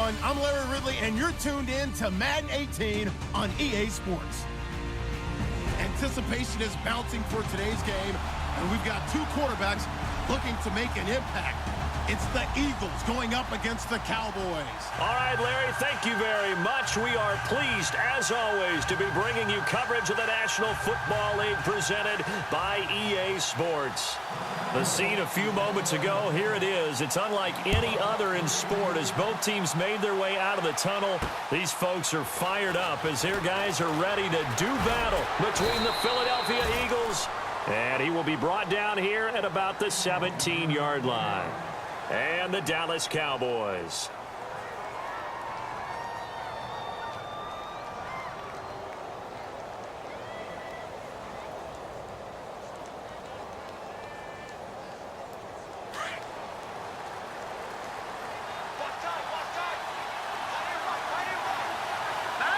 everyone. I'm Larry Ridley, and you're tuned in to Madden 18 on EA Sports. Anticipation is bouncing for today's game, and we've got two quarterbacks looking to make an impact. It's the Eagles going up against the Cowboys. All right, Larry, thank you very much. We are pleased, as always, to be bringing you coverage of the National Football League presented by EA Sports. The scene a few moments ago, here it is. It's unlike any other in sport as both teams made their way out of the tunnel. These folks are fired up as their guys are ready to do battle between the Philadelphia Eagles, and he will be brought down here at about the 17-yard line. And the Dallas Cowboys.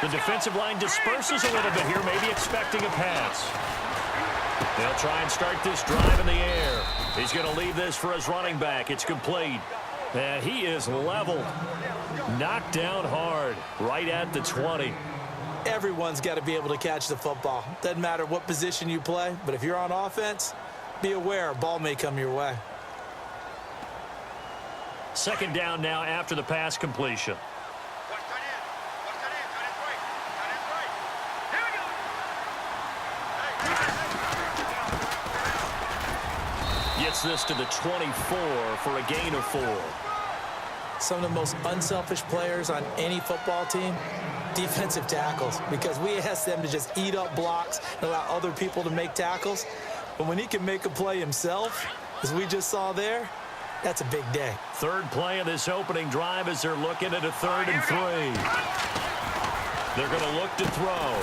The defensive line disperses a little bit here, maybe expecting a pass. They'll try and start this drive in the air. He's going to leave this for his running back. It's complete. And he is leveled. Knocked down hard, right at the 20. Everyone's got to be able to catch the football. Doesn't matter what position you play, but if you're on offense, be aware a ball may come your way. Second down now after the pass completion. Gets this to the 24 for a gain of 4. Some of the most unselfish players on any football team, defensive tackles, because we ask them to just eat up blocks and allow other people to make tackles. But when he can make a play himself, as we just saw there, that's a big day. Third play of this opening drive as they're looking at a 3rd and 3. They're going to look to throw.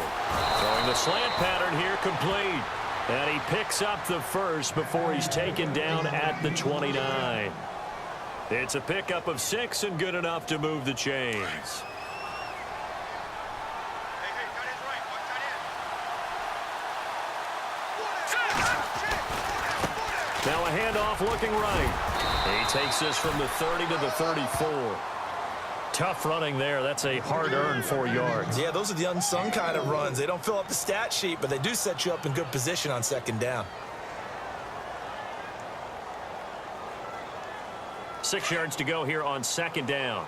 Throwing the slant pattern here, complete. And he picks up the first before he's taken down at the 29. It's a pickup of 6 and good enough to move the chains. Now a handoff looking right. He takes this from the 30 to the 34. Tough running there. That's a hard-earned 4 yards. Yeah, those are the unsung kind of runs. They don't fill up the stat sheet, but they do set you up in good position on second down. 6 yards to go here on second down.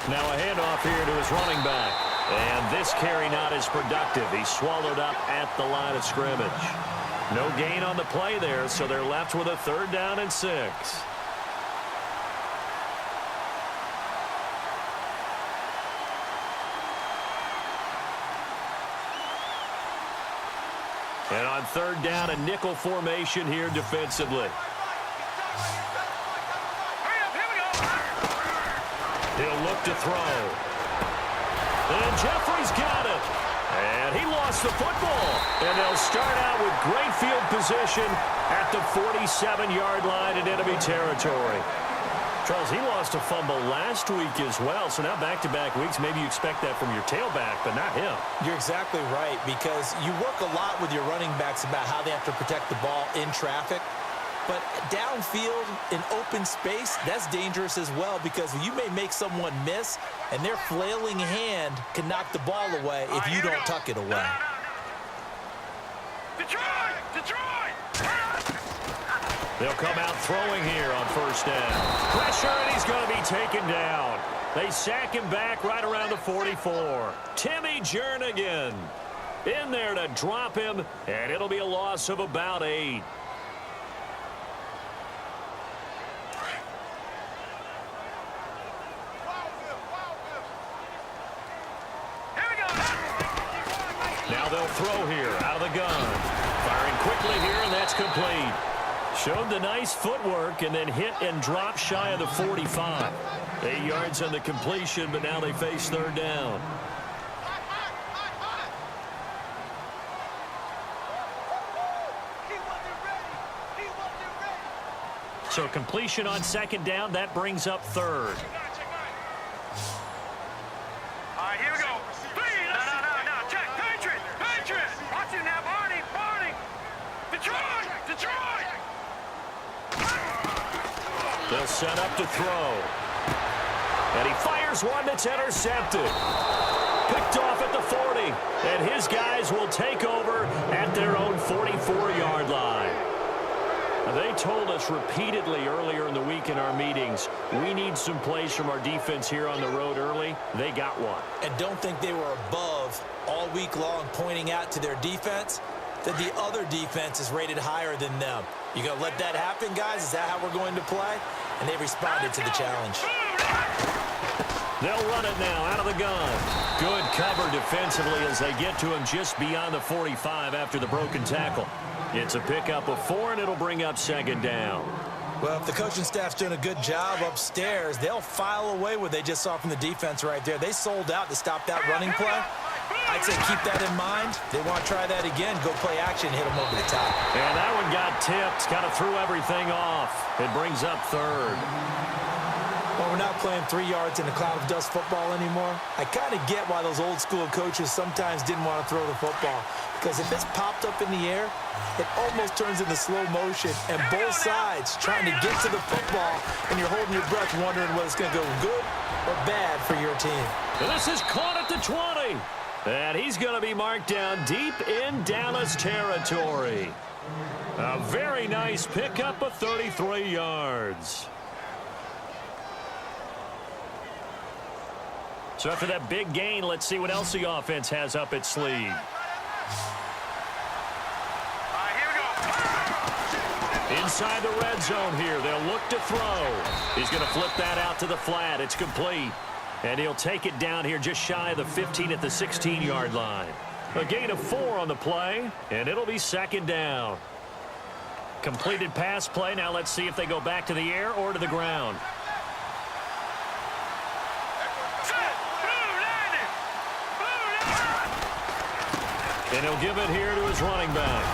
Now a handoff here to his running back. And this carry not as productive. He's swallowed up at the line of scrimmage. No gain on the play there, so they're left with a 3rd down and 6. And on 3rd down, a nickel formation here defensively. He'll look to throw. And Jeffrey's got it. And he lost the football. And they'll start out with great field position at the 47-yard line in enemy territory. Charles, he lost a fumble last week as well. So now back-to-back weeks, maybe you expect that from your tailback, but not him. You're exactly right, because you work a lot with your running backs about how they have to protect the ball in traffic. But downfield, in open space, that's dangerous as well, because you may make someone miss, and their flailing hand can knock the ball away if you don't tuck it away. They'll come out throwing here on 1st down. Pressure, and he's going to be taken down. They sack him back right around the 44. Timmy Jernigan in there to drop him, and it'll be a loss of about 8. Now they'll throw here out of the gun. Firing quickly here, and that's complete. Showed the nice footwork and then hit and drop shy of the 45. 8 yards on the completion, but now they face 3rd down. So completion on 2nd down, that brings up 3rd. All right, here we go. No. Check. Patriot. Watch it now, Barney. Detroit. They'll set up to throw. And he fires one that's intercepted. Picked off at the 40. And his guys will take over at their own 44-yard line. They told us repeatedly earlier in the week in our meetings, we need some plays from our defense here on the road early. They got one. And don't think they were above all week long pointing out to their defense that the other defense is rated higher than them. You going to let that happen, guys? Is that how we're going to play? And they responded to the challenge. They'll run it now out of the gun. Good cover defensively as they get to him just beyond the 45 after the broken tackle. It's a pickup of 4, and it'll bring up second down. Well, if the coaching staff's doing a good job upstairs, they'll file away what they just saw from the defense right there. They sold out to stop that running play. I'd say keep that in mind. They want to try that again. Go play action, hit them over the top. And that one got tipped. Kind of threw everything off. It brings up third. Well, we're not playing 3 yards in a cloud of dust football anymore. I kind of get why those old school coaches sometimes didn't want to throw the football. Because if it's popped up in the air, it almost turns into slow motion. And both sides trying to get to the football, and you're holding your breath wondering whether it's going to go good or bad for your team. And this is caught at the 20. And he's going to be marked down deep in Dallas territory. A very nice pickup of 33 yards. So after that big gain, let's see what else the offense has up its sleeve. Inside the red zone here. They'll look to throw. He's going to flip that out to the flat. It's complete. And he'll take it down here just shy of the 15 at the 16-yard line. A gain of 4 on the play, and it'll be second down. Completed pass play. Now let's see if they go back to the air or to the ground. And he'll give it here to his running back.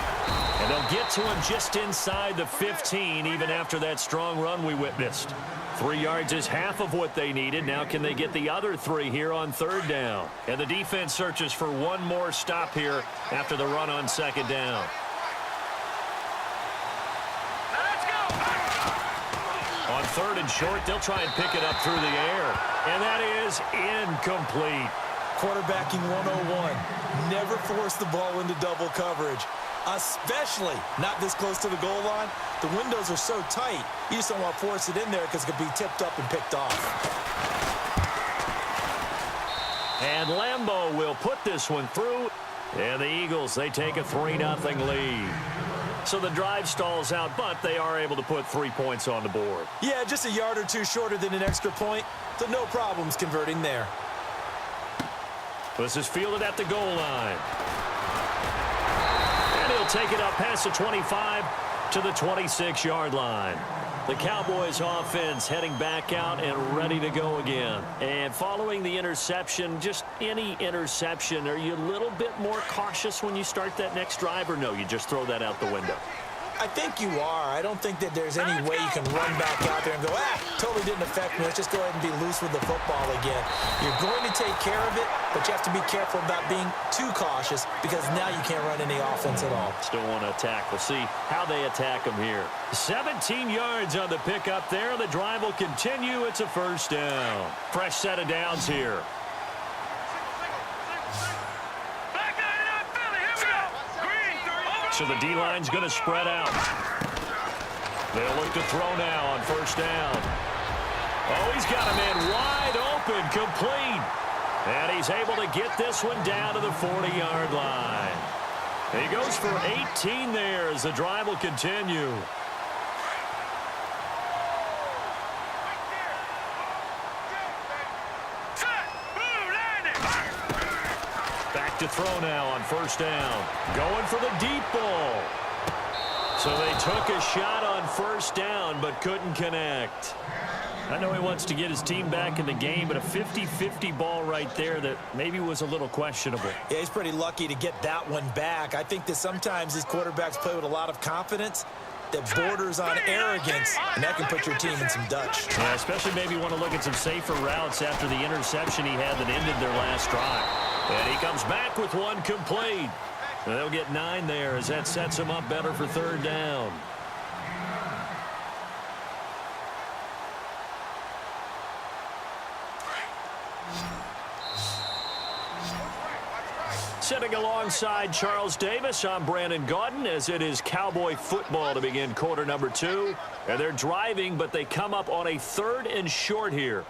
And they'll get to him just inside the 15, even after that strong run we witnessed. 3 yards is half of what they needed. Now can they get the other 3 here on third down? And the defense searches for one more stop here after the run on second down. On third and short, they'll try and pick it up through the air. And that is incomplete. Quarterbacking 101. Never force the ball into double coverage, especially not this close to the goal line. The windows are so tight, you just don't want to force it in there because it could be tipped up and picked off. And Lambeau will put this one through. And the Eagles, they take a 3-0 lead. So the drive stalls out, but they are able to put 3 points on the board. Yeah, just a yard or two shorter than an extra point, so no problems converting there. This is fielded at the goal line. And he'll take it up past the 25 to the 26-yard line. The Cowboys offense heading back out and ready to go again. And following the interception, just any interception, are you a little bit more cautious when you start that next drive, or no, you just throw that out the window? I think you are. I don't think that there's any way you can run back out there and go, totally didn't affect me. Let's just go ahead and be loose with the football again. You're going to take care of it, but you have to be careful about being too cautious because now you can't run any offense at all. Still want to attack. We'll see how they attack them here. 17 yards on the pickup there. The drive will continue. It's a first down. Fresh set of downs here. So the D-line's going to spread out. They'll look to throw now on first down. Oh, he's got a man wide open, complete. And he's able to get this one down to the 40-yard line. He goes for 18 there as the drive will continue. Back to throw now on first down. Going for the deep ball. So they took a shot on first down but couldn't connect. I know he wants to get his team back in the game, but a 50-50 ball right there that maybe was a little questionable. Yeah, he's pretty lucky to get that one back. I think that sometimes these quarterbacks play with a lot of confidence that borders on arrogance, and that can put your team in some Dutch. Yeah, especially maybe want to look at some safer routes after the interception he had that ended their last drive. And he comes back with one complete. And they'll get 9 there as that sets him up better for third down. Sitting alongside Charles Davis, I'm Brandon Gaudin, as it is Cowboy football to begin quarter number 2. And they're driving, but they come up on a 3rd and short here.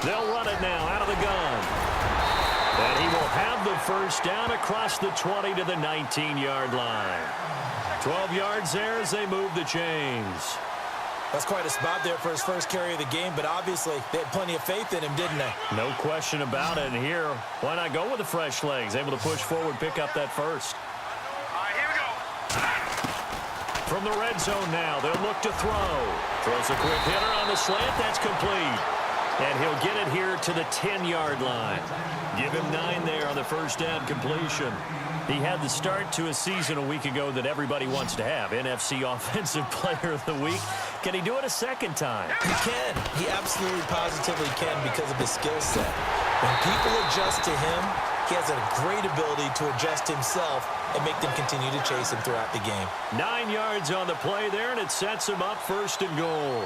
They'll run it now out of the gun. And he will have the first down across the 20 to the 19-yard line. 12 yards there as they move the chains. That's quite a spot there for his first carry of the game, but obviously they had plenty of faith in him, didn't they? No question about it. And here, why not go with the fresh legs? Able to push forward, pick up that first. All right, here we go. From the red zone now, they'll look to throw. Throws a quick hitter on the slant. That's complete. And he'll get it here to the 10-yard line. Give him 9 there on the first down completion. He had the start to a season a week ago that everybody wants to have. NFC Offensive Player of the Week. Can he do it a second time? He can. He absolutely positively can because of his skill set. When people adjust to him, he has a great ability to adjust himself and make them continue to chase him throughout the game. 9 yards on the play there, and it sets him up 1st and goal.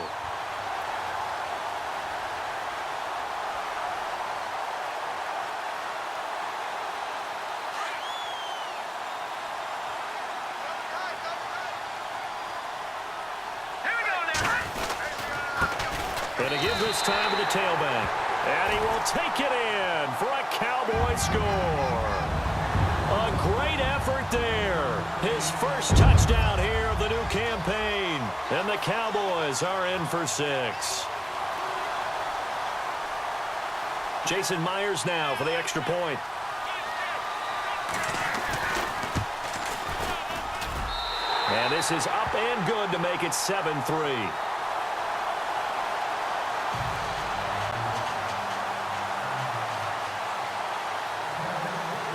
And to give this time to the tailback. And he will take it in for a Cowboy score. A great effort there. His first touchdown here of the new campaign. And the Cowboys are in for 6. Jason Myers now for the extra point. And this is up and good to make it 7-3.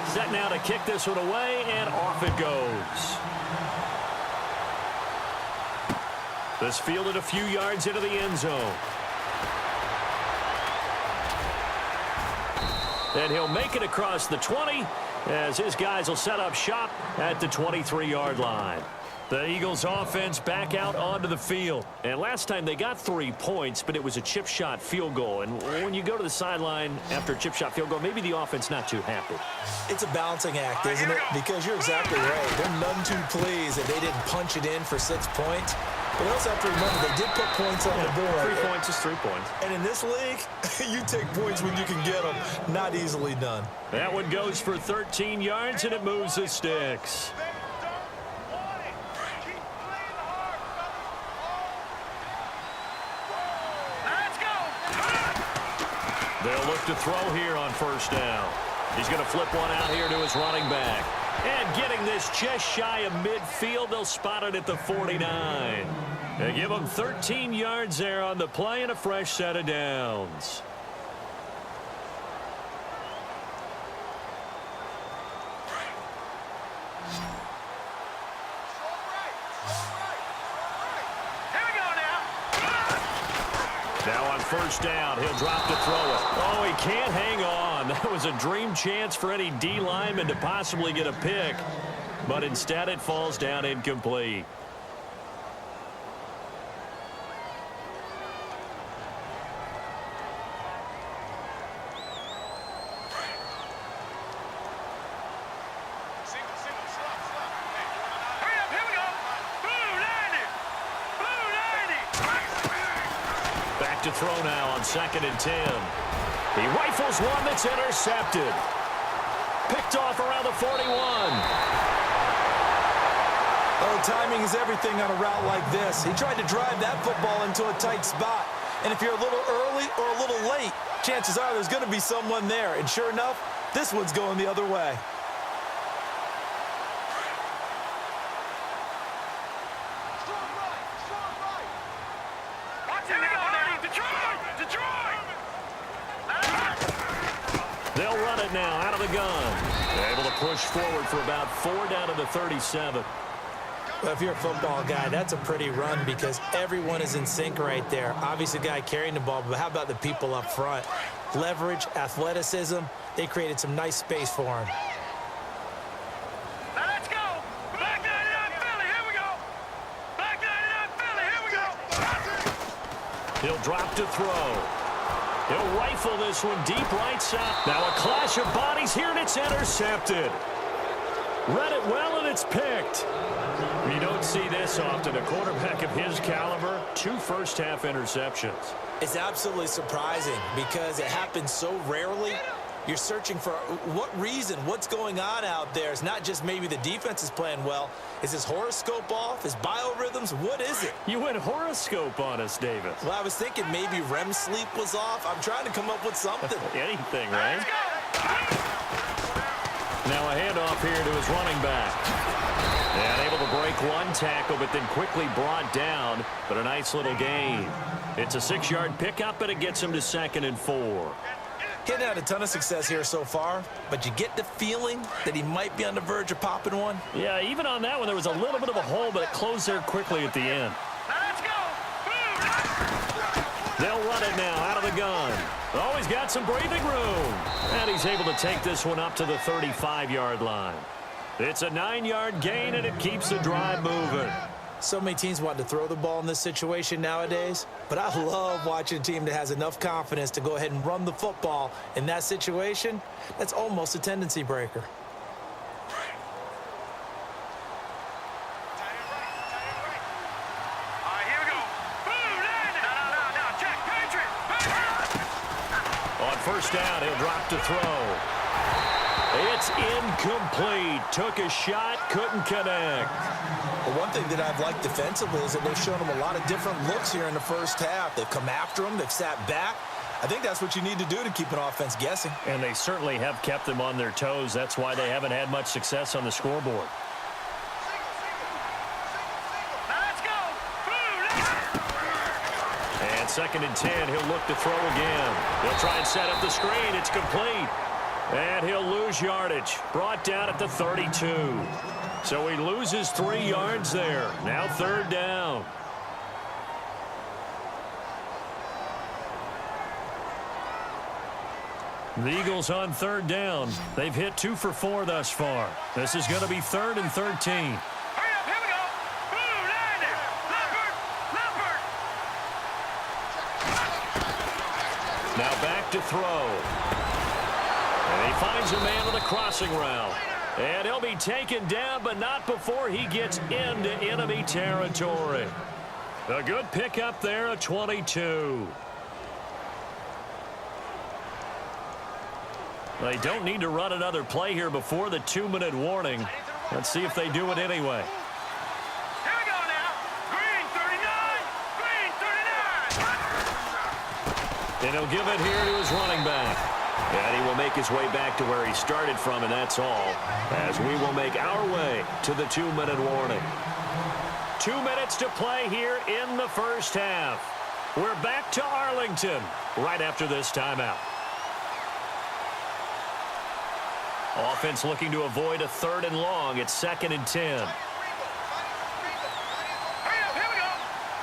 Set now to kick this one away, and off it goes. This fielded a few yards into the end zone. And he'll make it across the 20 as his guys will set up shop at the 23-yard line. The Eagles offense back out onto the field. And last time they got 3 points, but it was a chip shot field goal. And when you go to the sideline after a chip shot field goal, maybe the offense not too happy. It's a balancing act, isn't it? Because you're exactly right. They're none too pleased that they didn't punch it in for 6 points. But you also have to remember they did put points on the board. 3 points is 3 points. And in this league, you take points when you can get them. Not easily done. That one goes for 13 yards, and it moves the sticks. They'll look to throw here on first down. He's going to flip one out here to his running back. And getting this just shy of midfield, they'll spot it at the 49. They give him 13 yards there on the play and a fresh set of downs. Now on first down, he'll drop to throw it. Oh, he can't hang on. That was a dream chance for any D lineman to possibly get a pick, but instead it falls down incomplete. To throw now on 2nd and 10. He rifles one that's intercepted. Picked off around the 41. Oh, timing is everything on a route like this. He tried to drive that football into a tight spot. And if you're a little early or a little late, chances are there's going to be someone there. And sure enough, this one's going the other way. They'll run it now out of the gun. They're able to push forward for about 4 down to the 37. Well, if you're a football guy, that's a pretty run because everyone is in sync right there. Obviously, the guy carrying the ball, but how about the people up front? Leverage, athleticism, they created some nice space for him. He'll drop to throw. He'll rifle this one deep right side. Now a clash of bodies here, and it's intercepted. Read it well, and it's picked. You don't see this often. A quarterback of his caliber, 2 first-half interceptions. It's absolutely surprising because it happens so rarely. You're searching for what reason, what's going on out there. It's not just maybe the defense is playing well. Is his horoscope off? His biorhythms? What is it? You went horoscope on us, Davis. Well, I was thinking maybe REM sleep was off. I'm trying to come up with something. Anything, right? Now a handoff here to his running back. And able to break one tackle, but then quickly brought down. But a nice little gain. It's a 6-yard pickup, and it gets him to 2nd and 4. Getting had a ton of success here so far, but you get the feeling that he might be on the verge of popping one. Yeah, even on that one, there was a little bit of a hole, but it closed there quickly at the end. Let's go. They'll run it now out of the gun. Oh, he's got some breathing room. And he's able to take this one up to the 35-yard line. It's a 9-yard gain, and it keeps the drive moving. So many teams want to throw the ball in this situation nowadays, but I love watching a team that has enough confidence to go ahead and run the football in that situation. That's almost a tendency breaker. All right, here we go. Boom, landed. No, check. Patriot. On first down, he'll drop to throw. It's incomplete. Took a shot, couldn't connect. But one thing that I've liked defensively is that they've shown him a lot of different looks here in the first half. They've come after him. They've sat back. I think that's what you need to do to keep an offense guessing. And they certainly have kept them on their toes. That's why they haven't had much success on the scoreboard. Let's go. Boom, And 2nd and 10, he'll look to throw again. He'll try and set up the screen. It's complete. And he'll lose yardage. Brought down at the 32. So he loses 3 yards there. Now 3rd down. The Eagles on 3rd down. They've hit 2 for 4 thus far. This is going to be 3rd and 13. Hurry up, here we go. Boom, landed. Leopard. Now back to throw. And he finds a man on the crossing route. And he'll be taken down, but not before he gets into enemy territory. A good pickup there, a 22. They don't need to run another play here before the 2-minute warning. Let's see if they do it anyway. Here we go now. Green 39. Green 39. And he'll give it here to his running back. And he will make his way back to where he started from, and that's all, as we will make our way to the 2-minute warning. 2 minutes to play here in the first half. We're back to Arlington right after this timeout. Offense looking to avoid a 3rd and long. It's 2nd and 10. Hurry up, here we go.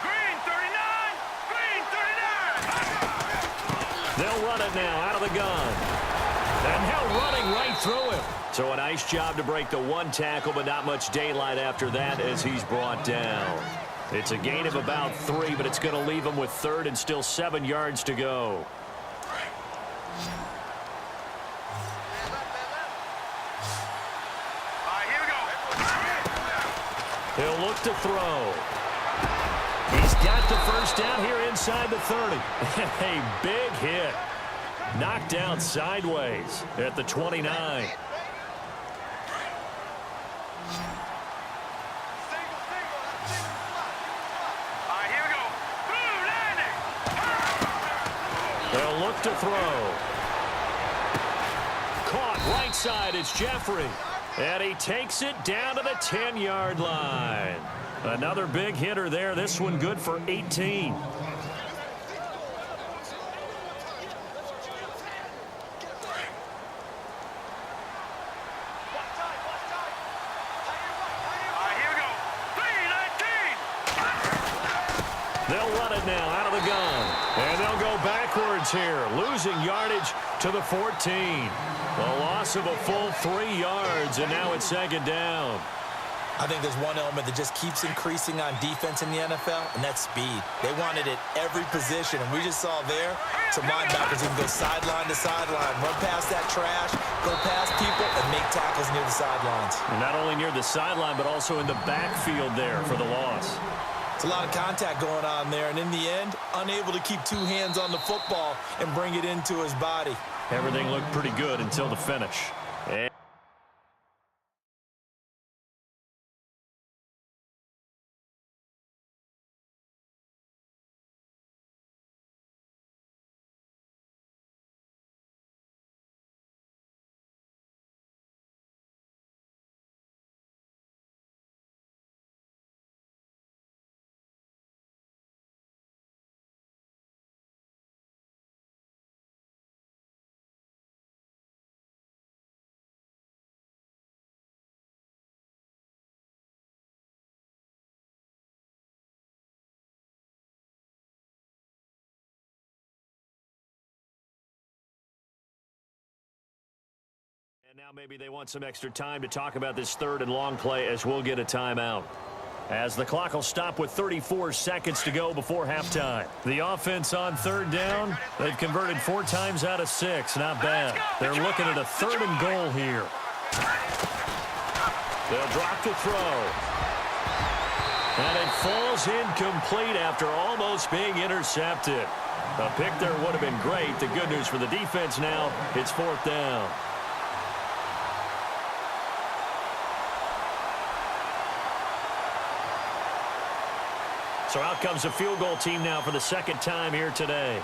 Green 39. Green 39. They'll run it now out of the gun. And now running right through him. So a nice job to break the 1 tackle, but not much daylight after that as he's brought down. It's a gain of about 3, but it's going to leave him with 3rd and still 7 yards to go. He'll look to throw. He's got the first down here inside the 30. A big hit. Knocked down sideways at the 29. Here we go. Boom, landing. They'll look to throw. Caught right side. It's Jeffrey. And he takes it down to the 10-yard line. Another big hitter there. This one good for 18. They'll run it now out of the gun. And they'll go backwards here, losing yardage to the 14. A loss of a full 3 yards, and now it's 2nd down. I think there's one element that just keeps increasing on defense in the NFL, and that's speed. They want it at every position, and we just saw there some linebackers who can go sideline to sideline, run past that trash, go past people, and make tackles near the sidelines. And not only near the sideline, but also in the backfield there for the loss. It's a lot of contact going on there, and in the end, unable to keep two hands on the football and bring it into his body. Everything looked pretty good until the finish. And now maybe they want some extra time to talk about this third and long play as we'll get a timeout. As the clock will stop with 34 seconds to go before halftime. The offense on third down, they've converted 4 times out of 6. Not bad. They're looking at a third and goal here. They'll drop to throw. And it falls incomplete after almost being intercepted. A pick there would have been great. The good news for the defense now, it's 4th down. So out comes a field goal team now for the second time here today.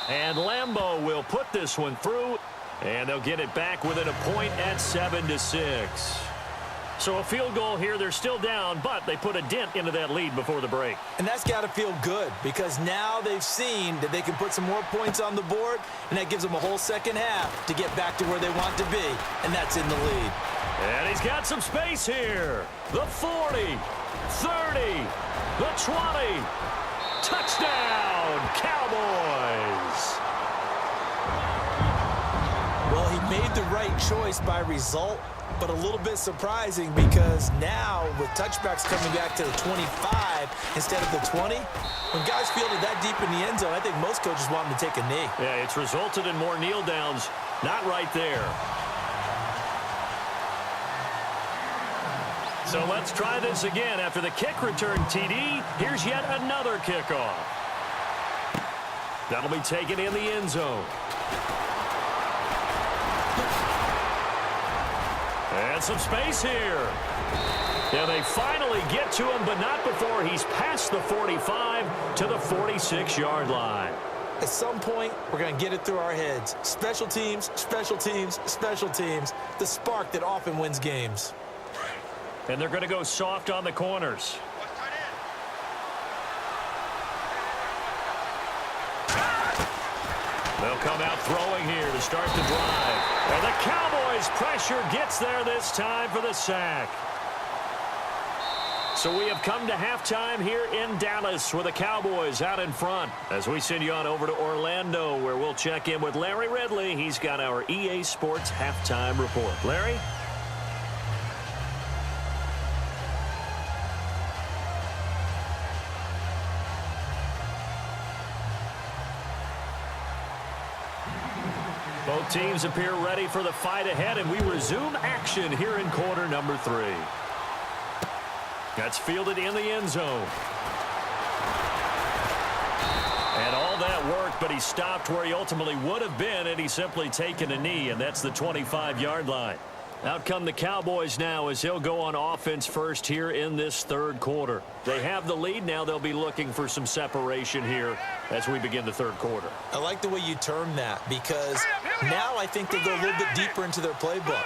And Lambeau will put this one through, and they'll get it back within a point at 7-6. So a field goal here. They're still down, but they put a dent into that lead before the break. And that's got to feel good because now they've seen that they can put some more points on the board, and that gives them a whole second half to get back to where they want to be, and that's in the lead. And he's got some space here. The 40, 30, the 20. Touchdown, Cowboys. Well, he made the right choice by result, but a little bit surprising because now with touchbacks coming back to the 25 instead of the 20, when guys fielded that deep in the end zone, I think most coaches want them to take a knee. Yeah, it's resulted in more kneel downs. Not right there. So let's try this again. After the kick return TD, here's yet another kickoff. That'll be taken in the end zone. And some space here. Yeah, they finally get to him, but not before he's past the 45 to the 46-yard line. At some point, we're going to get it through our heads. Special teams, special teams, special teams. The spark that often wins games. And they're going to go soft on the corners. They'll come out throwing here to start the drive. And the Cowboys' pressure gets there this time for the sack. So we have come to halftime here in Dallas with the Cowboys out in front. As we send you on over to Orlando, where we'll check in with Larry Ridley. He's got our EA Sports halftime report. Larry? Both teams appear ready for the fight ahead, and we resume action here in quarter number 3. That's fielded in the end zone. And all that worked, but he stopped where he ultimately would have been, and he's simply taken a knee, and that's the 25-yard line. Out come the Cowboys now as he'll go on offense first here in this third quarter. They have the lead now. They'll be looking for some separation here as we begin the third quarter. I like the way you term that because now I think they'll go a little bit deeper into their playbook.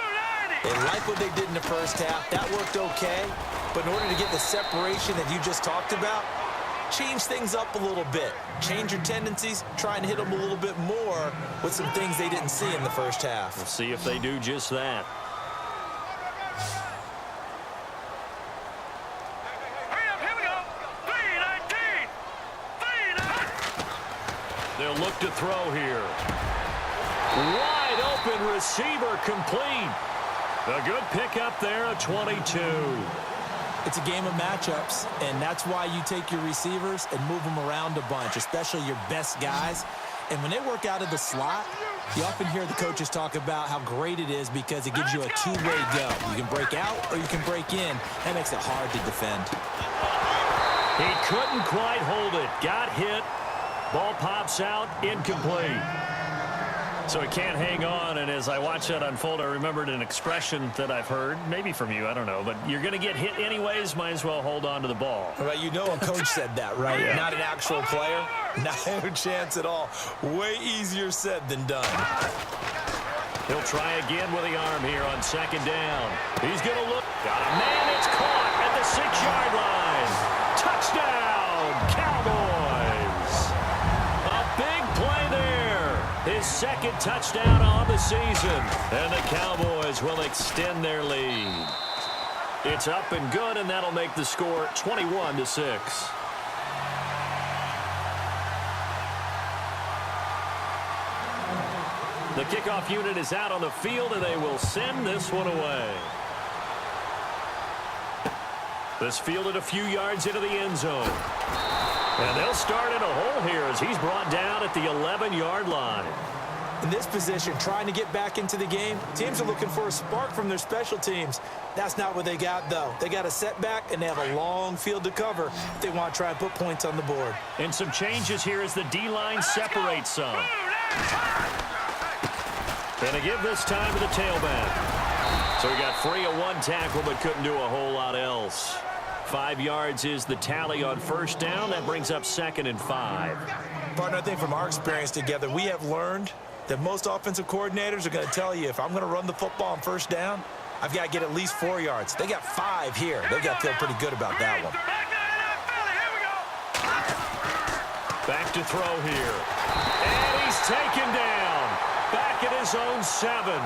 They like what they did in the first half. That worked okay. But in order to get the separation that you just talked about, change things up a little bit. Change your tendencies. Try and hit them a little bit more with some things they didn't see in the first half. We'll see if they do just that. They'll look to throw here. Wide open receiver complete. A good pickup there, a 22. It's a game of matchups, and that's why you take your receivers and move them around a bunch, especially your best guys. And when they work out of the slot, you often hear the coaches talk about how great it is because it gives you a two-way go. You can break out or you can break in. That makes it hard to defend. He couldn't quite hold it. Got hit. Ball pops out, incomplete. So he can't hang on, and as I watch that unfold, I remembered an expression that I've heard, maybe from you, I don't know, but you're going to get hit anyways, might as well hold on to the ball. Well, you know a coach said that, right? Yeah. Not an actual player. No chance at all. Way easier said than done. He'll try again with the arm here on second down. He's going to look. Got a man. It's caught at the 6-yard line. Touchdown, Cowboys. A big play there. His second touchdown on the season. And the Cowboys will extend their lead. It's up and good, and that'll make the score 21-6. The kickoff unit is out on the field, and they will send this one away. This fielded a few yards into the end zone. And they'll start in a hole here as he's brought down at the 11-yard line. In this position, trying to get back into the game, teams are looking for a spark from their special teams. That's not what they got, though. They got a setback, and they have a long field to cover if they want to try and put points on the board. And some changes here as the D-line separates some. And they give this time to the tailback. So he got free of one tackle but couldn't do a whole lot else. 5 yards is the tally on first down. That brings up 2nd and 5. Partner, I think from our experience together, we have learned that most offensive coordinators are going to tell you if I'm going to run the football on first down, I've got to get at least 4 yards. They got 5 here. They've got to feel pretty good about that one. Back to throw here. And he's taken down. Back at his own 7.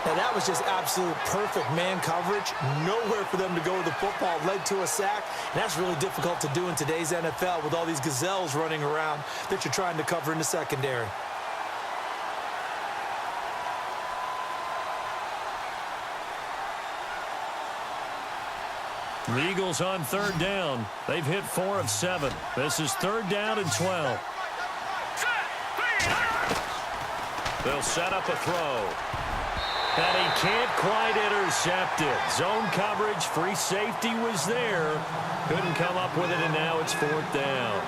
Now, that was just absolute perfect man coverage. Nowhere for them to go with the football. Led to a sack. And that's really difficult to do in today's NFL with all these gazelles running around that you're trying to cover in the secondary. The Eagles on third down. They've hit 4 of 7. This is 3rd down and 12. They'll set up a throw. And he can't quite intercept it. Zone coverage, free safety was there. Couldn't come up with it, and now it's 4th down.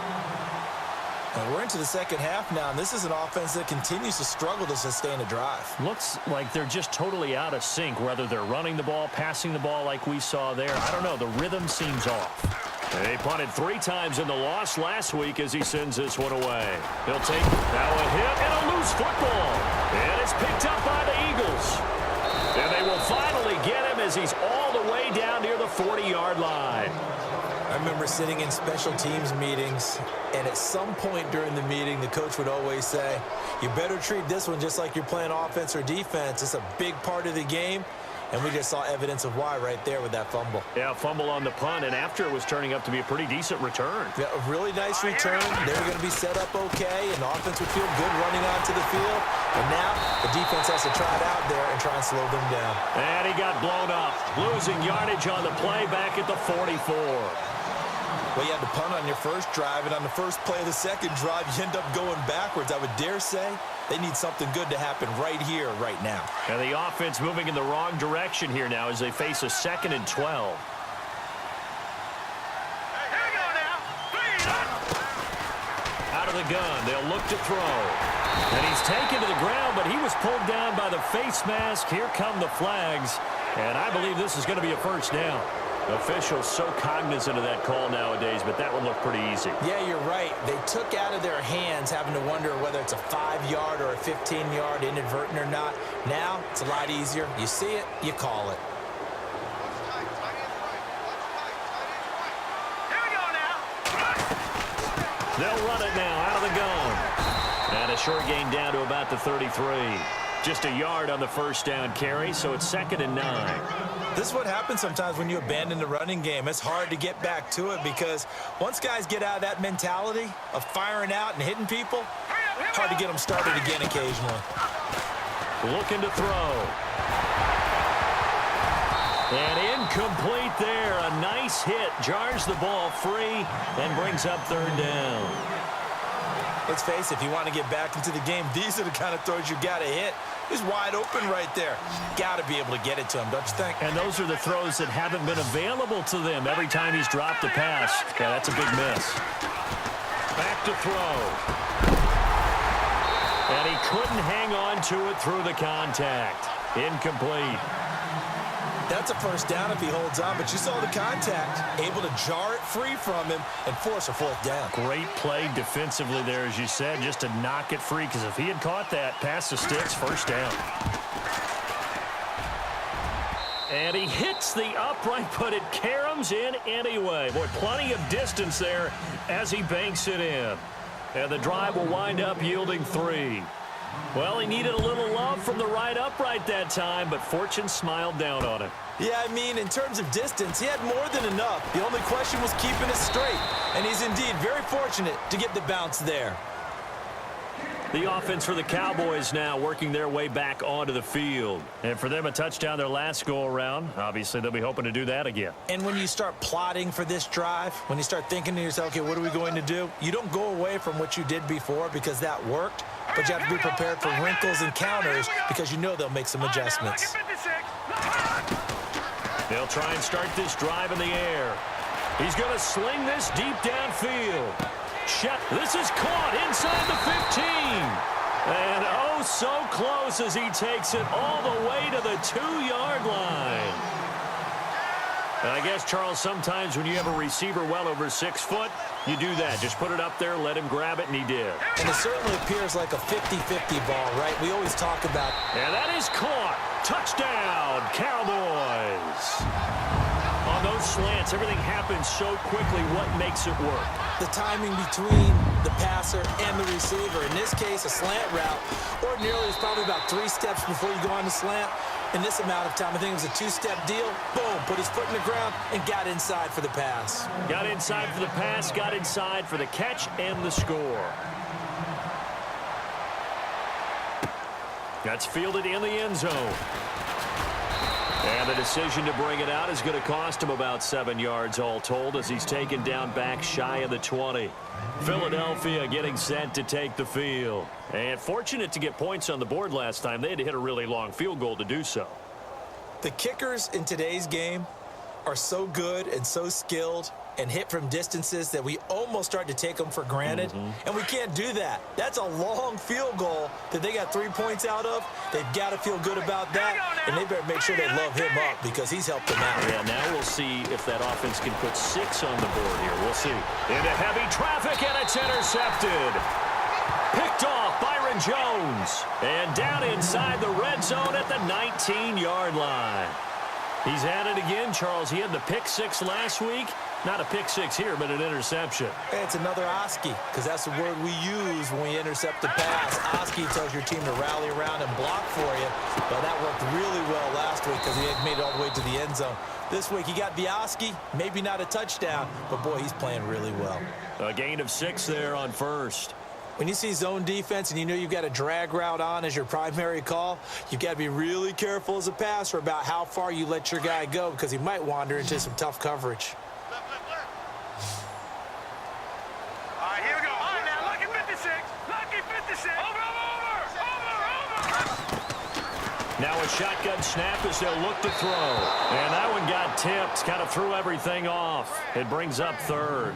And we're into the second half now, and this is an offense that continues to struggle to sustain a drive. Looks like they're just totally out of sync, whether they're running the ball, passing the ball like we saw there. I don't know. The rhythm seems off. They punted 3 times in the loss last week as he sends this one away. He'll take now a hit and a loose football. And it's picked up by the Eagles. And they will finally get him as he's all the way down near the 40-yard line. I remember sitting in special teams meetings, and at some point during the meeting, the coach would always say, you better treat this one just like you're playing offense or defense. It's a big part of the game. And we just saw evidence of why right there with that fumble. Yeah, fumble on the punt, and after it was turning up to be a pretty decent return. Yeah, a really nice return. They were going to be set up okay, and the offense would feel good running onto the field. And now the defense has to try it out there and try and slow them down. And he got blown up, losing yardage on the play back at the 44. Well, you had to punt on your first drive, and on the first play of the second drive, you end up going backwards. I would dare say they need something good to happen right here, right now. And the offense moving in the wrong direction here now as they face a 2nd and 12. Out of the gun, they'll look to throw. And he's taken to the ground, but he was pulled down by the face mask. Here come the flags, and I believe this is going to be a first down. Officials so cognizant of that call nowadays, but that one looked pretty easy. Yeah, you're right. They took out of their hands having to wonder whether it's a 5-yard or a 15-yard inadvertent or not. Now, it's a lot easier. You see it, you call it. Here we go now. They'll run it now out of the gun. And a short gain down to about the 33. Just a yard on the first down carry, so it's 2nd and 9. This is what happens sometimes when you abandon the running game. It's hard to get back to it because once guys get out of that mentality of firing out and hitting people, Hard to get them started again occasionally. Looking to throw. And incomplete there. A nice hit. Jars the ball free and brings up third down. Let's face it, if you want to get back into the game, these are the kind of throws you got to hit. He's wide open right there. Got to be able to get it to him, don't you think? And those are the throws that haven't been available to them every time he's dropped a pass. Yeah, that's a big miss. Back to throw. And he couldn't hang on to it through the contact. Incomplete. That's a first down if he holds on, but you saw the contact, able to jar it free from him and force a fourth down. Great play defensively there, as you said, just to knock it free, because if he had caught that, past the sticks, first down. And he hits the upright, but it caroms in anyway. Boy, plenty of distance there as he banks it in. And the drive will wind up yielding 3. Well, he needed a little love from the right upright that time, but fortune smiled down on him. Yeah, I mean, in terms of distance, he had more than enough. The only question was keeping it straight, and he's indeed very fortunate to get the bounce there. The offense for the Cowboys now working their way back onto the field. And for them, a touchdown their last go-around. Obviously, they'll be hoping to do that again. And when you start plotting for this drive, when you start thinking to yourself, okay, what are we going to do? You don't go away from what you did before because that worked, but you have to be prepared for wrinkles and counters because you know they'll make some adjustments. They'll try and start this drive in the air. He's going to sling this deep downfield. This is caught inside the 15. And oh, so close as he takes it all the way to the 2-yard line. And I guess, Charles, sometimes when you have a receiver well over 6 foot, you do that. Just put it up there, let him grab it, and he did. And it certainly appears like a 50-50 ball, right? We always talk about. And that is caught. Touchdown, Cowboys. On those slants, everything happens so quickly. What makes it work? The timing between the passer and the receiver. In this case, a slant route. Ordinarily, it's probably about 3 steps before you go on the slant. In this amount of time, I think it was a 2-step deal. Boom, put his foot in the ground and got inside for the pass. Got inside for the pass, got inside for the catch and the score. That's fielded in the end zone. And the decision to bring it out is going to cost him about 7 yards all told as he's taken down back shy of the 20. Philadelphia getting set to take the field. And fortunate to get points on the board last time. They had to hit a really long field goal to do so. The kickers in today's game are so good and so skilled and hit from distances that we almost start to take them for granted. And we can't do that. That's a long field goal that they got 3 points out of. They've got to feel good about that, and they better make sure they love him up because he's helped them out. Yeah, now we'll see if that offense can put 6 on the board here. We'll see. Into heavy traffic, and it's intercepted. Picked off Byron Jones. And down inside the red zone at the 19-yard line. He's at it again, Charles. He had the pick 6 last week. Not a pick 6 here, but an interception. It's another Oski, because that's the word we use when we intercept the pass. Oski tells your team to rally around and block for you. But that worked really well last week because he had made it all the way to the end zone. This week he got the Oski, maybe not a touchdown, but boy, he's playing really well. A gain of 6 there on first. When you see zone defense and you know you've got a drag route on as your primary call, you've got to be really careful as a passer about how far you let your guy go because he might wander into some tough coverage. All right, here we go. All right, now, lucky 56. Lucky 56. Over. Now a shotgun snap as they'll look to throw. And that one got tipped. Kind of threw everything off. It brings up third.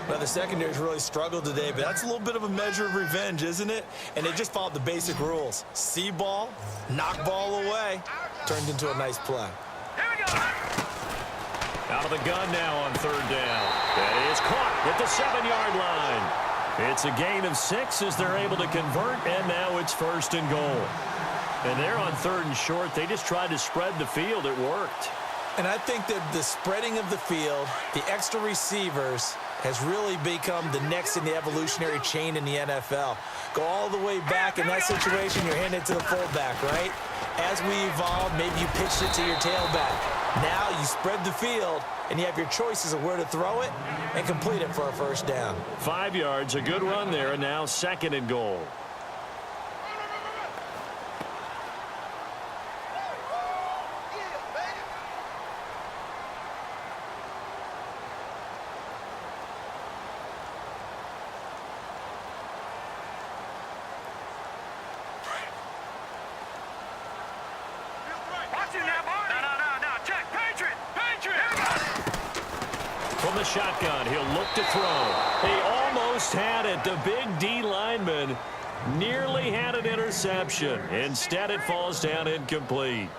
Well, the secondary's really struggled today, but that's a little bit of a measure of revenge, isn't it? And they just followed the basic rules. See ball, knock ball away. Turned into a nice play. Here we go. Out of the gun now on third down. That is caught at the 7-yard line. It's a gain of 6 as they're able to convert, and now it's first and goal. And they're on third and short. They just tried to spread the field. It worked. And I think that the spreading of the field, the extra receivers, has really become the next in the evolutionary chain in the NFL. Go all the way back in that situation, you're handing it to the fullback, right? As we evolve, maybe you pitched it to your tailback. Now you spread the field, and you have your choices of where to throw it and complete it for a first down. 5 yards, a good run there, and now 2nd and goal. From the shotgun, he'll look to throw. He almost had it. The big D lineman nearly had an interception. Instead, it falls down incomplete.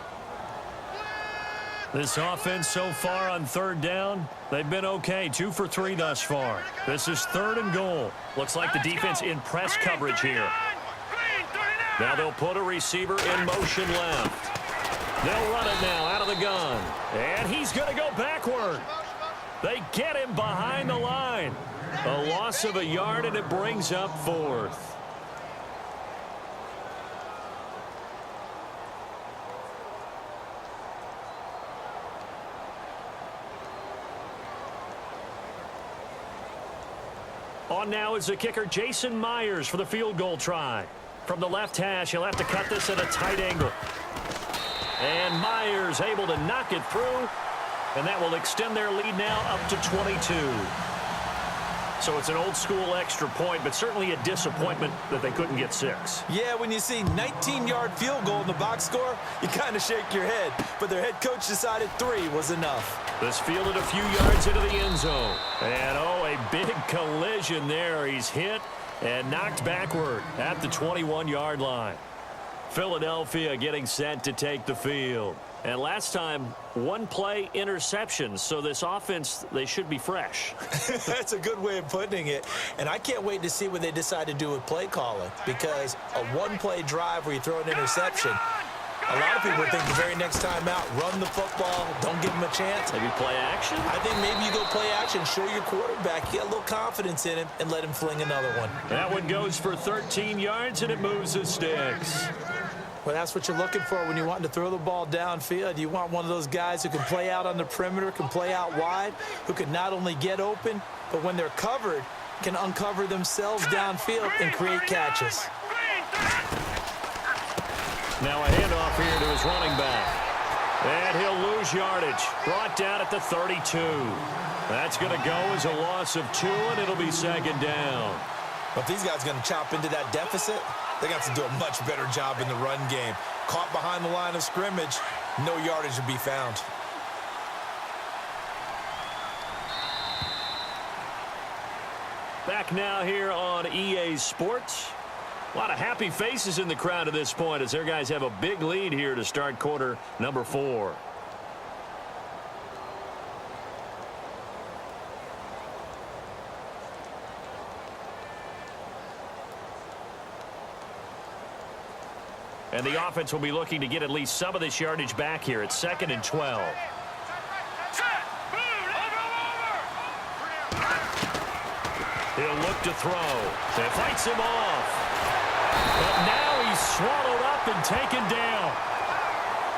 This offense so far on 3rd down, they've been okay. 2 for 3 thus far. This is 3rd and goal. Looks like the defense in press coverage here. Now they'll put a receiver in motion left. They'll run it now out of the gun. And he's going to go backward. They get him behind the line. A loss of a yard, and it brings up 4th. On now is the kicker, Jason Myers, for the field goal try. From the left hash, he'll have to cut this at a tight angle. And Myers able to knock it through. And that will extend their lead now up to 22. So it's an old-school extra point, but certainly a disappointment that they couldn't get 6. Yeah, when you see 19-yard field goal in the box score, you kind of shake your head. But their head coach decided 3 was enough. This fielded a few yards into the end zone. And, oh, a big collision there. He's hit and knocked backward at the 21-yard line. Philadelphia getting set to take the field. And last time, 1-play interception. So this offense, they should be fresh. That's a good way of putting it. And I can't wait to see what they decide to do with play calling. Because a 1-play drive where you throw an interception, a lot of people think the very next time out, run the football, don't give them a chance. Maybe play action? I think maybe you go play action, show your quarterback, you get a little confidence in him, and let him fling another one. That one goes for 13 yards, and it moves the sticks. Well, that's what you're looking for when you want to throw the ball downfield. You want one of those guys who can play out on the perimeter, can play out wide, who can not only get open, but when they're covered, can uncover themselves downfield and create catches. Now a handoff here to his running back. And he'll lose yardage. Brought down at the 32. That's going to go as a loss of 2, and it'll be 2nd down. But these guys are going to chop into that deficit. They're going to have to do a much better job in the run game. Caught behind the line of scrimmage, no yardage to be found. Back now here on EA Sports. A lot of happy faces in the crowd at this point as their guys have a big lead here to start quarter number 4. And the offense will be looking to get at least some of this yardage back here. It's 2nd and 12. He'll look to throw. It fights him off. But now he's swallowed up and taken down.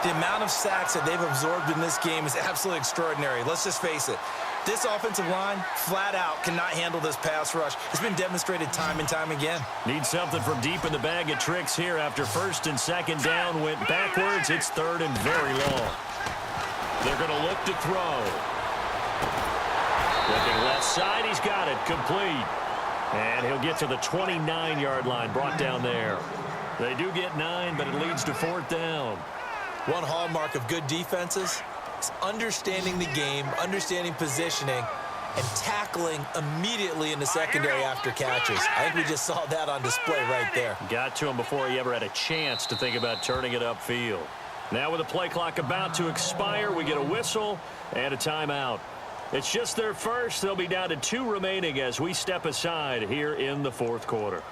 The amount of sacks that they've absorbed in this game is absolutely extraordinary. Let's just face it. This offensive line, flat out, cannot handle this pass rush. It's been demonstrated time and time again. Need something from deep in the bag of tricks here after 1st and 2nd down. Went backwards. It's 3rd and very long. They're going to look to throw. Looking left side. He's got it. Complete. And he'll get to the 29-yard line. Brought down there. They do get 9, but it leads to 4th down. One hallmark of good defenses is understanding the game, understanding positioning, and tackling immediately in the secondary after catches. I think we just saw that on display right there. Got to him before he ever had a chance to think about turning it upfield. Now with the play clock about to expire, we get a whistle and a timeout. It's just their first. They'll be down to 2 remaining as we step aside here in the 4th quarter.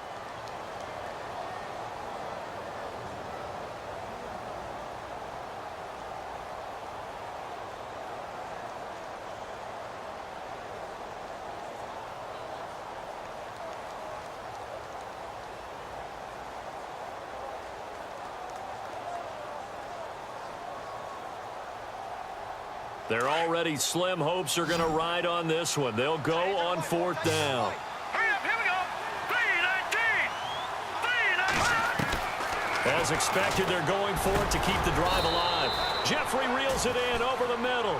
Their already slim hopes are going to ride on this one. They'll go on 4th down. Hurry up, here we go. 3-19. As expected, they're going for it to keep the drive alive. Jeffrey reels it in over the middle.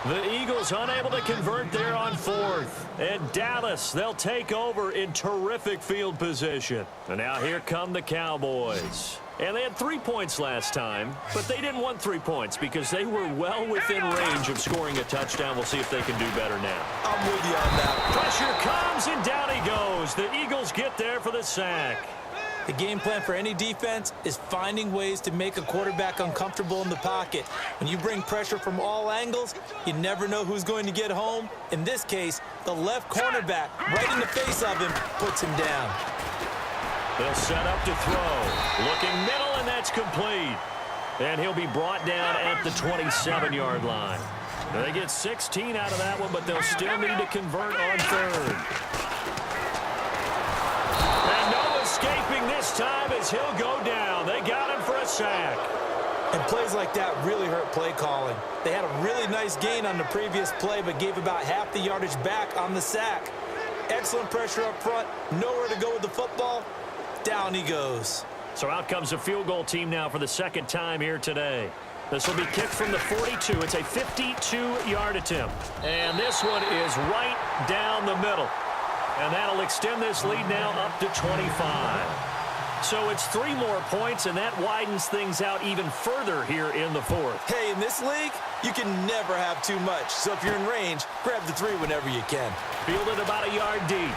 The Eagles unable to convert there on 4th. And Dallas, they'll take over in terrific field position. And now here come the Cowboys. And they had 3 points last time, but they didn't want 3 points because they were well within range of scoring a touchdown. We'll see if they can do better now. I'm with you on that. Pressure comes, and down he goes. The Eagles get there for the sack. The game plan for any defense is finding ways to make a quarterback uncomfortable in the pocket. When you bring pressure from all angles, you never know who's going to get home. In this case, the left cornerback, right in the face of him, puts him down. They'll set up to throw. Looking middle, and that's complete. And he'll be brought down at the 27-yard line. They get 16 out of that one, but they'll still need to convert on 3rd. And no escaping this time as he'll go down. They got him for a sack. And plays like that really hurt play calling. They had a really nice gain on the previous play, but gave about half the yardage back on the sack. Excellent pressure up front. Nowhere to go with the football. Down he goes. So out comes a field goal team now for the 2nd time here today. This will be kicked from the 42. It's a 52-yard attempt. And this one is right down the middle. And that'll extend this lead now up to 25. So it's 3 more points, and that widens things out even further here in the 4th. Hey, in this league, you can never have too much. So if you're in range, grab the 3 whenever you can. Fielded about a yard deep.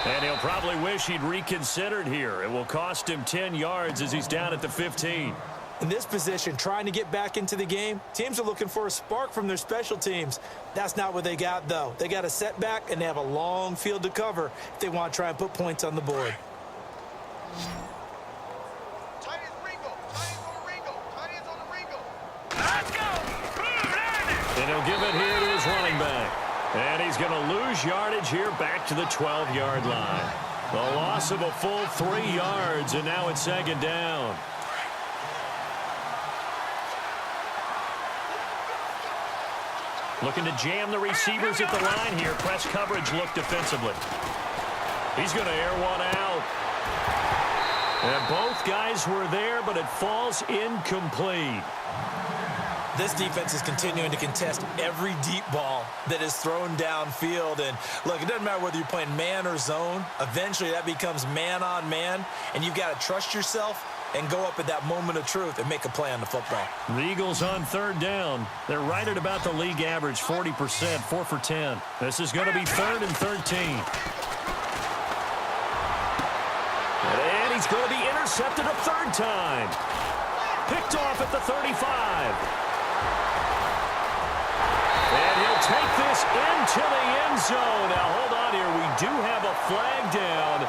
And he'll probably wish he'd reconsidered here. It will cost him 10 yards as he's down at the 15. In this position, trying to get back into the game, teams are looking for a spark from their special teams. That's not what they got, though. They got a setback, and they have a long field to cover if they want to try and put points on the board. Let's go. And he'll give it here to his running back. And he's going to lose yardage here back to the 12-yard line. The loss of a full 3 yards, and now it's 2nd down. Looking to jam the receivers at the line here. Press coverage look defensively. He's going to air one out. And both guys were there, but it falls incomplete. This defense is continuing to contest every deep ball that is thrown downfield. And, look, it doesn't matter whether you're playing man or zone. Eventually, that becomes man-on-man, and you've got to trust yourself and go up at that moment of truth and make a play on the football. The Eagles on 3rd down. They're right at about the league average, 40%, 4 for 10. This is going to be 3rd and 13. And he's going to be intercepted a 3rd time. Picked off at the 35. And he'll take this into the end zone. Now, hold on here. We do have a flag down.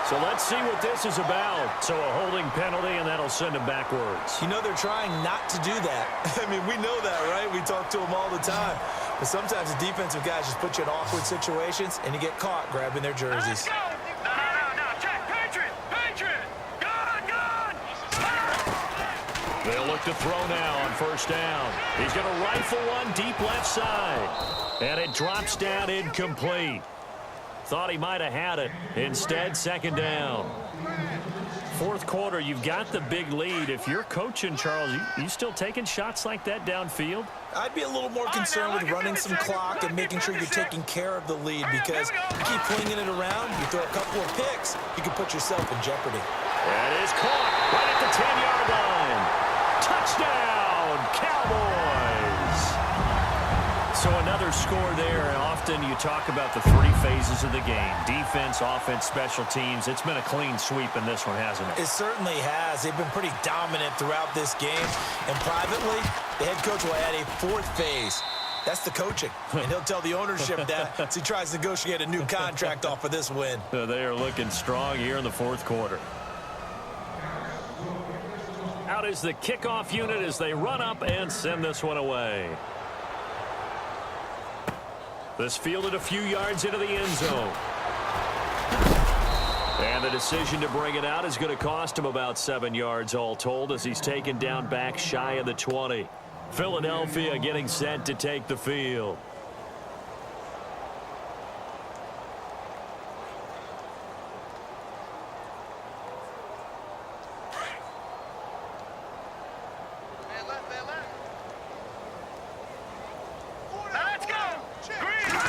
So let's see what this is about. So a holding penalty, and that'll send him backwards. You know, they're trying not to do that. I mean, we know that, right? We talk to them all the time. But sometimes the defensive guys just put you in awkward situations, and you get caught grabbing their jerseys. Let's go. No. Check. Patriot. Gun. They'll look to throw now on 1st down. He's going to rifle one deep left side. And it drops down incomplete. Thought he might have had it. Instead, 2nd down. 4th quarter, you've got the big lead. If you're coaching, Charles, you still taking shots like that downfield? I'd be a little more concerned with running some clock and making sure you're taking care of the lead, because you keep flinging it around, you throw a couple of picks, you can put yourself in jeopardy. That is caught right at the 10-yard line. Touchdown, Cowboys! So another score there, and often you talk about the 3 phases of the game. Defense, offense, special teams. It's been a clean sweep in this one, hasn't it? It certainly has. They've been pretty dominant throughout this game. And privately, the head coach will add a 4th phase. That's the coaching. And he'll tell the ownership that as he tries to negotiate a new contract off of this win. They are looking strong here in the 4th quarter. Out is the kickoff unit as they run up and send this one away. This fielded a few yards into the end zone. And the decision to bring it out is going to cost him about 7 yards all told as he's taken down back shy of the 20. Philadelphia getting set to take the field. Let's go. Green.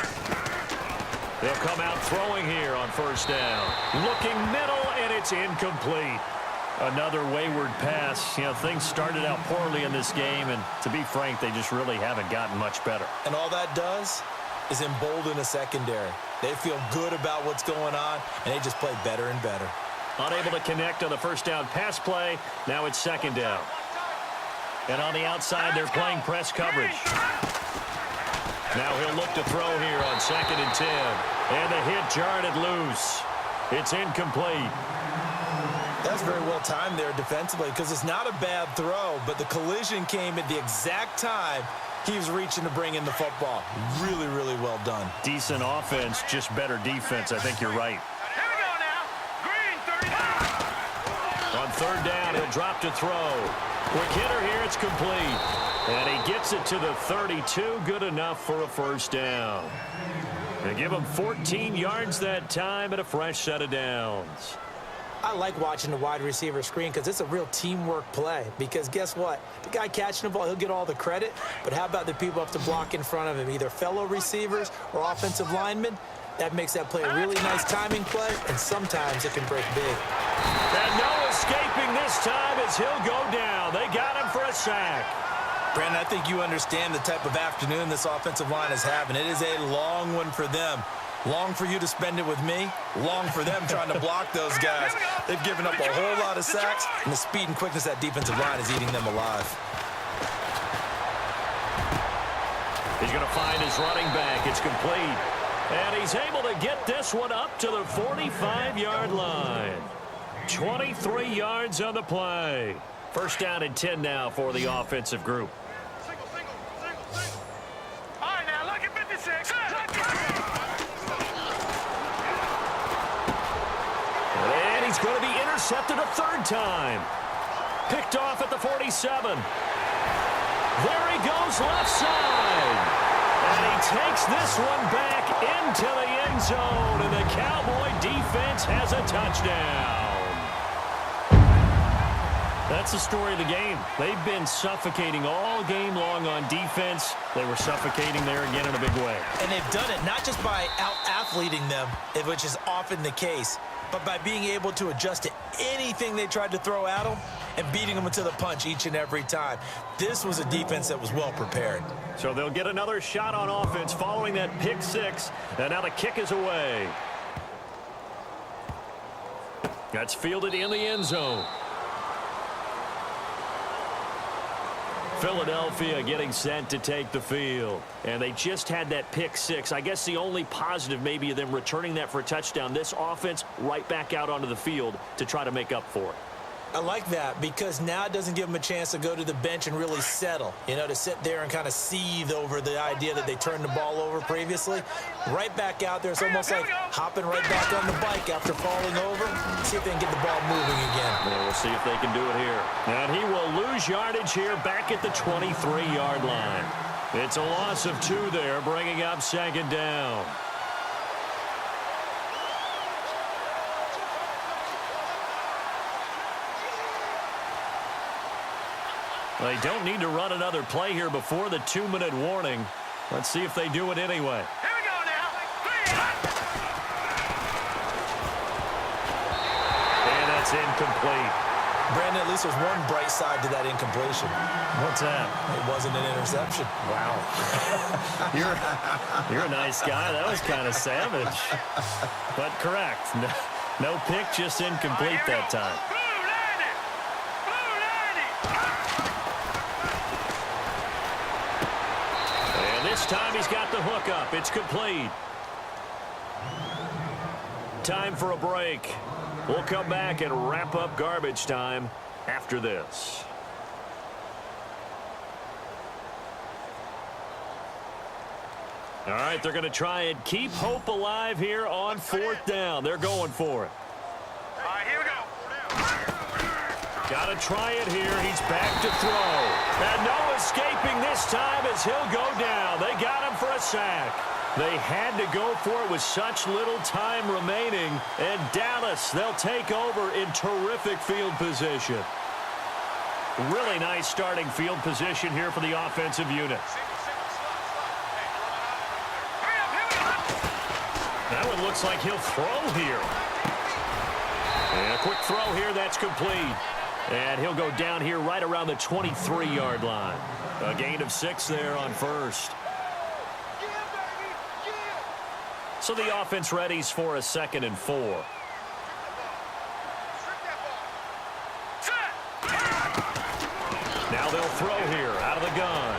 They'll come out throwing here on first down. Looking middle, and it's incomplete. Another wayward pass. You know, things started out poorly in this game, and to be frank, they just really haven't gotten much better. And all that does is embolden a secondary. They feel good about what's going on, and they just play better and better. Unable to connect on the first down pass play. Now it's second down. And on the outside, they're playing press coverage. Now he'll look to throw here on 2nd and 10. And the hit jarred it loose. It's incomplete. That's very well timed there defensively because it's not a bad throw, but the collision came at the exact time he was reaching to bring in the football. Really, really well done. Decent offense, just better defense. I think you're right. Here we go now. Green, 35. On third down, he'll drop to throw. Quick hitter here, it's complete. And he gets it to the 32, good enough for a first down. They give him 14 yards that time and a fresh set of downs. I like watching the wide receiver screen because it's a real teamwork play. Because guess what? The guy catching the ball, he'll get all the credit. But how about the people have to block in front of him, either fellow receivers or offensive linemen? That makes that play a really nice timing play, and sometimes it can break big. And no escaping this time as he'll go down. They got him for a sack. Brandon, I think you understand the type of afternoon this offensive line is having. It is a long one for them. Long for you to spend it with me. Long for them trying to block those guys. They've given up a whole lot of sacks, and the speed and quickness of that defensive line is eating them alive. He's going to find his running back. It's complete. And he's able to get this one up to the 45-yard line. 23 yards on the play. First down and 10 now for the offensive group. Single. All right, now look at 56. And he's going to be intercepted a third time. Picked off at the 47. There he goes left side. And he takes this one back into the end zone. And the Cowboy defense has a touchdown. That's the story of the game. They've been suffocating all game long on defense. They were suffocating there again in a big way. And they've done it not just by out-athleting them, which is often the case, but by being able to adjust to anything they tried to throw at them and beating them to the punch each and every time. This was a defense that was well prepared. So they'll get another shot on offense following that pick six. And now the kick is away. That's fielded in the end zone. Philadelphia getting set to take the field. And they just had that pick six. I guess the only positive maybe of them returning that for a touchdown. This offense right back out onto the field to try to make up for it. I like that because now it doesn't give them a chance to go to the bench and really settle, you know, to sit there and kind of seethe over the idea that they turned the ball over previously. Right back out there, it's almost like hopping right back on the bike after falling over. See if they can get the ball moving again. Yeah, we'll see if they can do it here. And he will lose yardage here back at the 23-yard line. It's a loss of 2 there, bringing up second down. They don't need to run another play here before the 2-minute warning. Let's see if they do it anyway. Here we go now. And that's incomplete. Brandon, at least there's one bright side to that incompletion. What's that? It wasn't an interception. Wow. You're a nice guy. That was kind of savage. But correct. No pick, just incomplete that time. This time he's got the hook up. It's complete. Time for a break. We'll come back and wrap up garbage time after this. All right, they're going to try and keep hope alive here on 4th down. They're going for it. All right, here we go. Got to try it here. He's back to throw. And no escaping this time as he'll go down. They got him for a sack. They had to go for it with such little time remaining. And Dallas, they'll take over in terrific field position. Really nice starting field position here for the offensive unit. That one looks like he'll throw here. And a quick throw here, that's complete. And he'll go down here right around the 23-yard line. A gain of 6 there on first. So the offense readies for a 2nd and 4. Now they'll throw here out of the gun.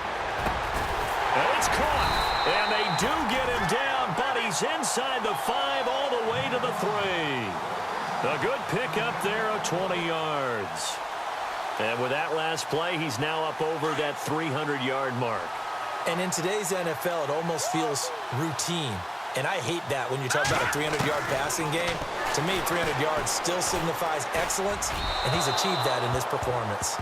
And it's caught. And they do get him down, but he's inside the 5 all the way to the 3. A good pickup there of 20 yards. And with that last play, he's now up over that 300-yard mark. And in today's NFL, it almost feels routine. And I hate that when you talk about a 300-yard passing game. To me, 300 yards still signifies excellence, and he's achieved that in this performance.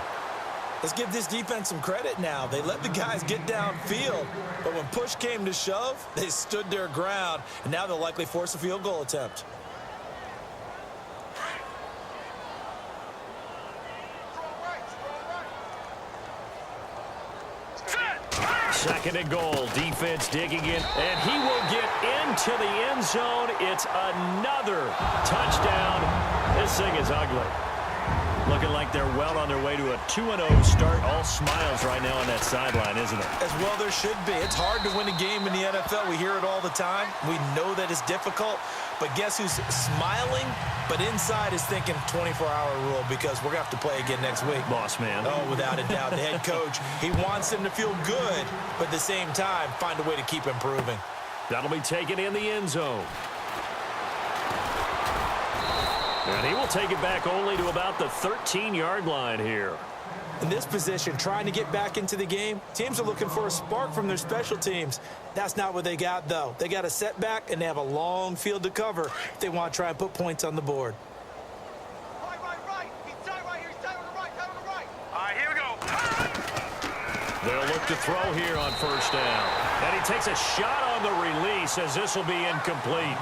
Let's give this defense some credit now. They let the guys get downfield, but when push came to shove, they stood their ground, and now they'll likely force a field goal attempt. Second and goal. Defense digging in, and he will get into the end zone. It's another touchdown. This thing is ugly. Looking like they're well on their way to a 2-0 start. All smiles right now on that sideline, isn't it? As well there should be. It's hard to win a game in the NFL. We hear it all the time. We know that it's difficult. But guess who's smiling, but inside is thinking 24-hour rule because we're going to have to play again next week. Boss man. Oh, without a doubt. The head coach, he wants them to feel good, but at the same time, find a way to keep improving. That'll be taken in the end zone. And he will take it back only to about the 13-yard line here. In this position, trying to get back into the game, teams are looking for a spark from their special teams. That's not what they got, though. They got a setback, and they have a long field to cover if they want to try and put points on the board. Right. He's tight right here. He's tight on the right. Tight on the right. All right, here we go. They'll look to throw here on first down. And he takes a shot on the release as this will be incomplete.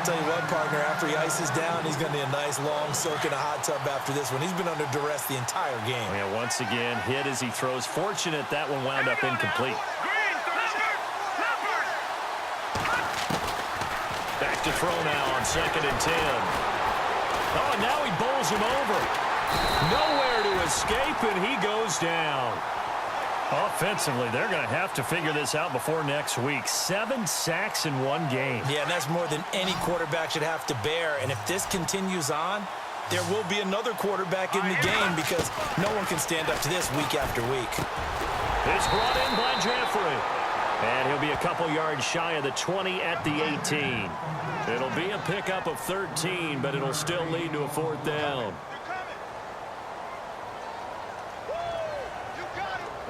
Tell you what, partner, after he ices down, he's going to need a nice long soak in a hot tub after this one. He's been under duress the entire game. Yeah, once again, hit as he throws. Fortunate that one wound up incomplete. Back to throw now on 2nd and 10. Oh, and now he bowls him over. Nowhere to escape, and he goes down. Offensively, they're going to have to figure this out before next week. 7 sacks in one game. Yeah, and that's more than any quarterback should have to bear. And if this continues on, there will be another quarterback in the game because no one can stand up to this week after week. It's brought in by Jeffrey. And he'll be a couple yards shy of the 20 at the 18. It'll be a pickup of 13, but it'll still lead to a 4th down.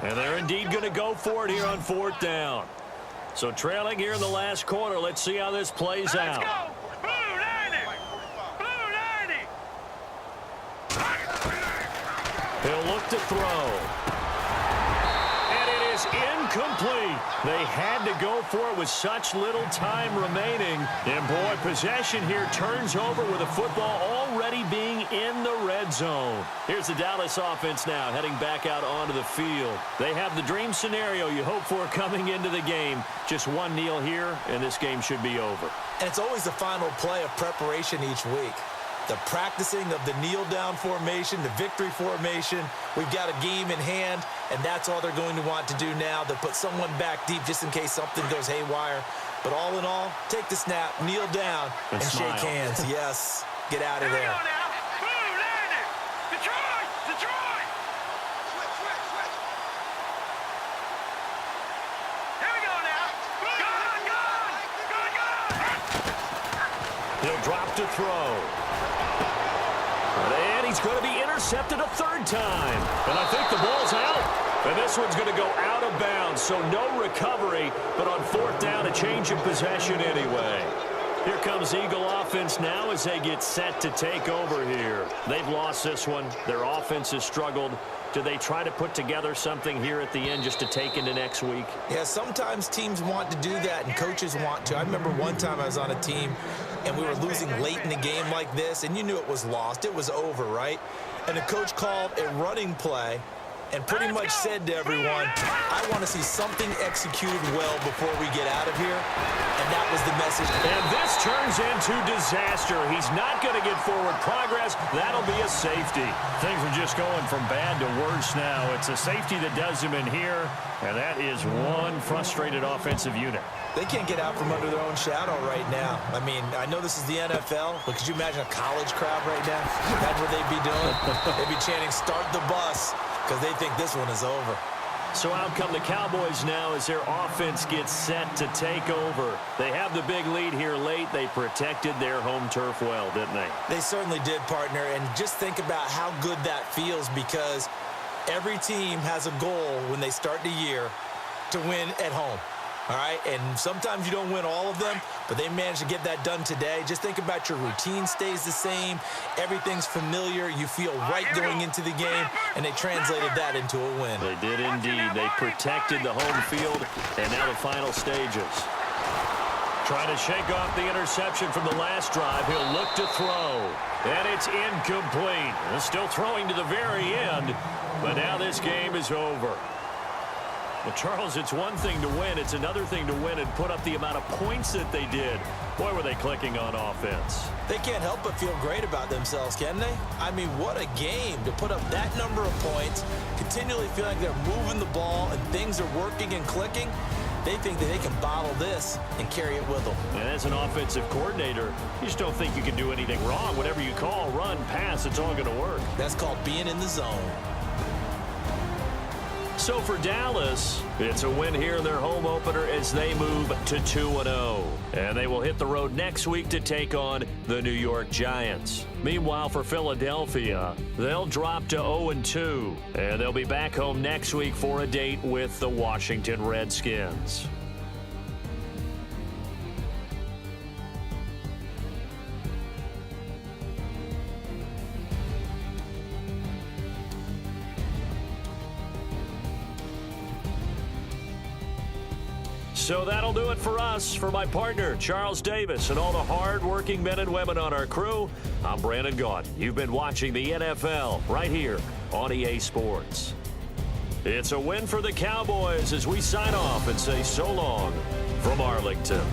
And they're indeed going to go for it here on 4th down. So trailing here in the last quarter. Let's see how this plays out. Let's go. Blue 90. Blue 90. He'll look to throw. And it is incomplete. They had to go for it with such little time remaining. And boy, possession here turns over with the football already being in the red zone. Here's the Dallas offense now heading back out onto the field. They have the dream scenario you hope for coming into the game. Just one kneel here, and this game should be over. And it's always the final play of preparation each week. The practicing of the kneel-down formation, the victory formation. We've got a game in hand, and that's all they're going to want to do now. They'll put someone back deep just in case something goes haywire. But all in all, take the snap, kneel down, and shake hands. Yes, get out of there. He'll drop to throw. And he's going to be intercepted a 3rd time. And I think the ball's out. And this one's going to go out of bounds, so no recovery. But on 4th down, a change of possession anyway. Here comes Eagle offense now as they get set to take over here. They've lost this one. Their offense has struggled. Do they try to put together something here at the end just to take into next week? Yeah, sometimes teams want to do that and coaches want to. I remember one time I was on a team and we were losing late in the game like this, and you knew it was lost. It was over, right? And the coach called a running play and pretty much said to everyone, I want to see something executed well before we get out of here. And that was the message. And this turns into disaster. He's not going to get forward progress. That'll be a safety. Things are just going from bad to worse now. It's a safety that does him in here, and that is one frustrated offensive unit. They can't get out from under their own shadow right now. I mean, I know this is the NFL, but could you imagine a college crowd right now? Imagine what they'd be doing. They'd be chanting, start the bus, because they think this one is over. So out come the Cowboys now as their offense gets set to take over. They have the big lead here late. They protected their home turf well, didn't they? They certainly did, partner. And just think about how good that feels, because every team has a goal when they start the year to win at home. All right, and sometimes you don't win all of them, but they managed to get that done today. Just think about your routine stays the same. Everything's familiar. You feel right going into the game, and they translated that into a win. They did indeed. They protected the home field, and now the final stages. Trying to shake off the interception from the last drive. He'll look to throw, and it's incomplete. Still throwing to the very end, but now this game is over. Well, Charles, it's one thing to win. It's another thing to win and put up the amount of points that they did. Boy, were they clicking on offense. They can't help but feel great about themselves, can they? I mean, what a game to put up that number of points, continually feel like they're moving the ball and things are working and clicking. They think that they can bottle this and carry it with them. And as an offensive coordinator, you just don't think you can do anything wrong. Whatever you call, run, pass, it's all going to work. That's called being in the zone. So for Dallas, it's a win here in their home opener as they move to 2-0. And they will hit the road next week to take on the New York Giants. Meanwhile, for Philadelphia, they'll drop to 0-2. And they'll be back home next week for a date with the Washington Redskins. So that'll do it for us. For my partner, Charles Davis, and all the hard-working men and women on our crew, I'm Brandon Gaudin. You've been watching the NFL right here on EA Sports. It's a win for the Cowboys as we sign off and say so long from Arlington.